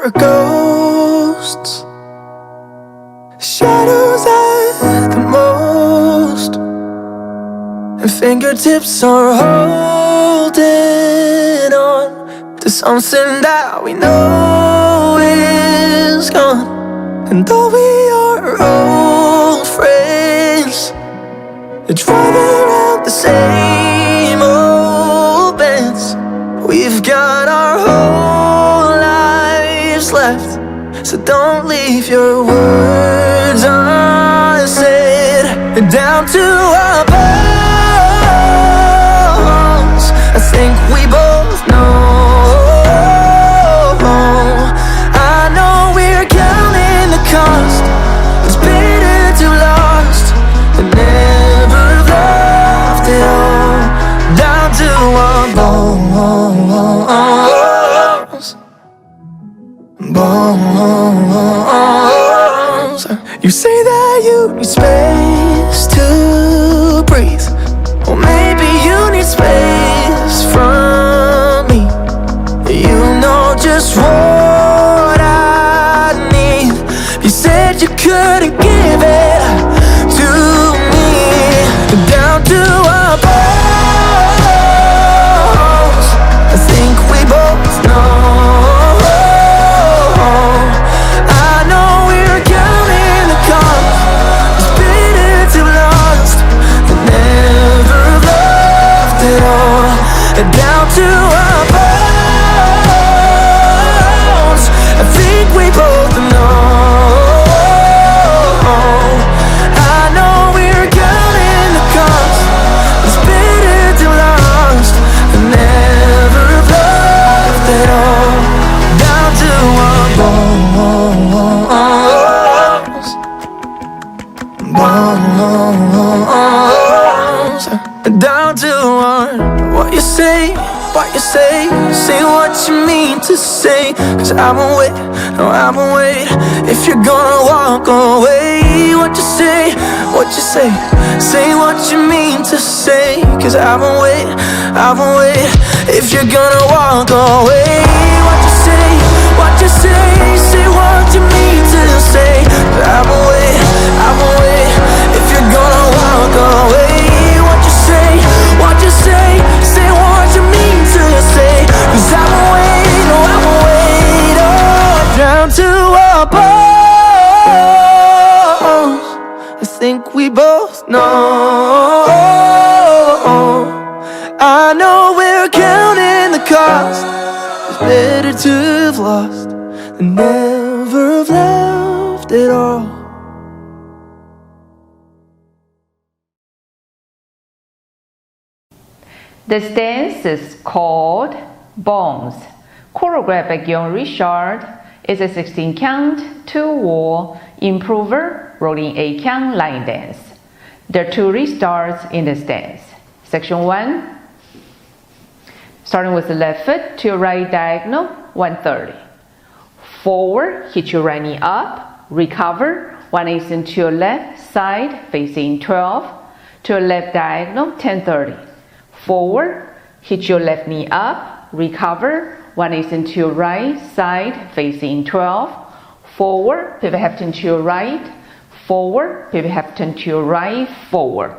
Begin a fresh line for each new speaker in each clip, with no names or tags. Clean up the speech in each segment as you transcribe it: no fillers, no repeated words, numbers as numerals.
are ghosts, shadows at the most, and fingertips are holding on to something that we know is gone. And though we are old friends, they drive around the same old bends. We've got our whole lives left, so don't leave your words unsaid. Down to our bones, I think we both know. I know we're counting the cost. It's better to lost than never loved at all. Down to our bones, bones. You say that you need space to breathe. Well, maybe you need space from me. You know just what I need. You said you couldn't give it to me. Down to our bones, I think we both know. I know we're counting the cost. It's better to lost than never loved at all. Down to our bones, I think we both know. I know we're counting the cost. It's better to lost than never loved at all. Down to our bones, bones. Down to our, what you say, say what you mean to say. Cause I won't wait, no I won't wait. If you're gonna walk away, what you say, say what you mean to say. Cause I won't wait, if you're gonna walk away. What you say, say what you mean to say. Cause I won't wait, if you're gonna walk away. What you say, say what you mean to say. Cause I won't wait, no I won't wait. Oh, down to our bones, I think we both know. I know we're counting the cost. It's better to have lost than never have loved at all.
This dance is called Bones. Choreographed by Guillaume is a 16-count, 2-wall, improver, rolling 8-count line dance. There are 2 restarts in this dance. Section 1, starting with the left foot to your right diagonal, 130. Forward, hit your right knee up, recover, 1/8 into your left side, facing 12. To your left diagonal, 1030. Forward, hit your left knee up, recover, 1/8 into your right side, facing 12. Forward, pivot half turn to your right, forward, pivot half turn to your right, forward.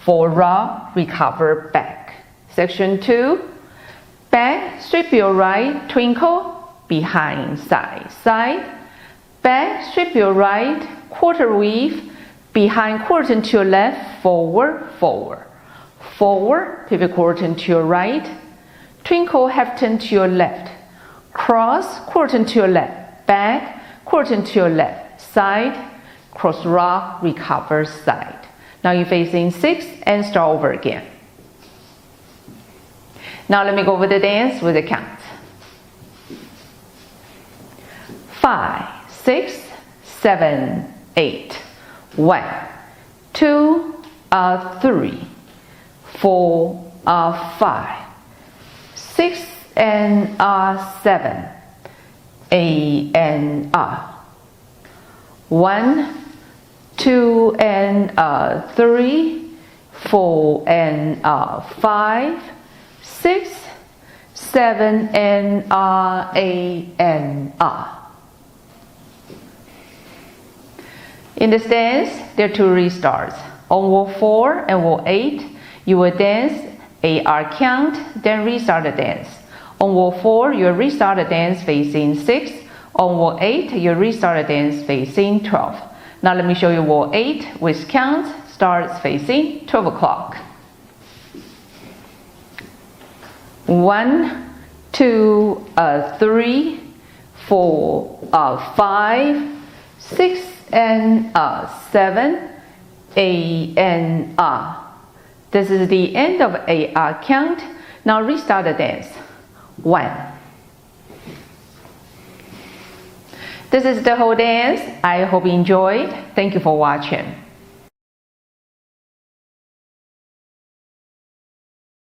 Forward rock, recover, back. Section 2, back, sweep your right, twinkle, behind, side, side. Back, sweep your right, quarter weave, behind, quarter turn to your left, forward, forward. Forward, pivot quarter turn to your right, twinkle half turn to your left, cross, quarter turn to your left, back, quarter turn to your left, side, cross rock, recover, side. Now you're facing 6 and start over again. Now let me go over the dance with the count. 5, 6, 7, 8. 1, 2, 3, 4, 5, 6 and 7, 8 and 1, 2 and 3, 4 and 5, 6, 7 and R, 8 and R. In this dance, there are two restarts. On wall 4 and wall 8, you will dance AR count, then restart the dance. On wall 4, you restart the dance facing 6. On wall 8, you restart the dance facing 12. Now let me show you wall 8, which count starts facing 12 o'clock. 1, 2, 3, 4, 5, 6 and 7, 8 and This is the end of AR count. Now restart the dance. 1. This is the whole dance. I hope you enjoyed. Thank you for watching.